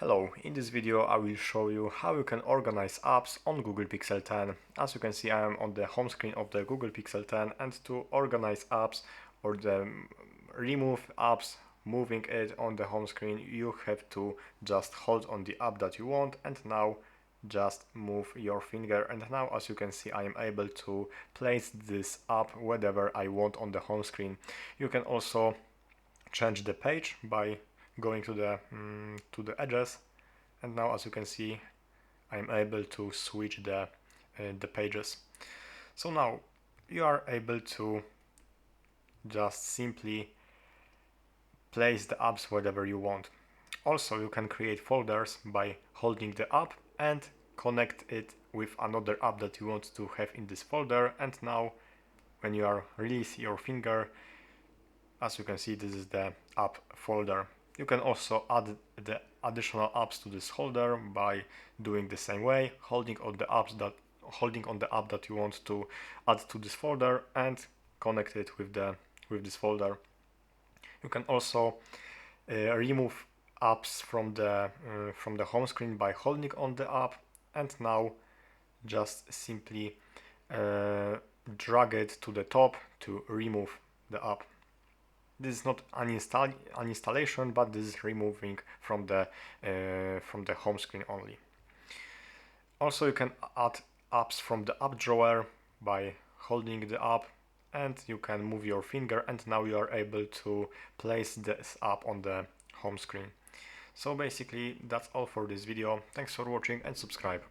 Hello, in this video I will show you how you can organize apps on Google Pixel 10. As you can see, I am on the home screen of the Google Pixel 10, and to organize apps or remove apps, moving it on the home screen, you have to just hold on the app that you want and now just move your finger, and now as you can see I am able to place this app wherever I want on the home screen. You can also change the page by going to the edges, and now as you can see I'm able to switch the pages. So now you are able to just simply place the apps wherever you want. Also, you can create folders by holding the app and connect it with another app that you want to have in this folder, and now when you are release your finger, as you can see, this is the app folder. You can also add the additional apps to this folder by doing the same way, holding on the app that you want to add to this folder and connect it with this folder. You can also remove apps from the home screen by holding on the app, and now just simply drag it to the top to remove the app. This is not uninstallation, but this is removing from the home screen only. Also, you can add apps from the app drawer by holding the app, and you can move your finger, and now you are able to place this app on the home screen. So basically that's all for this video. Thanks for watching and subscribe.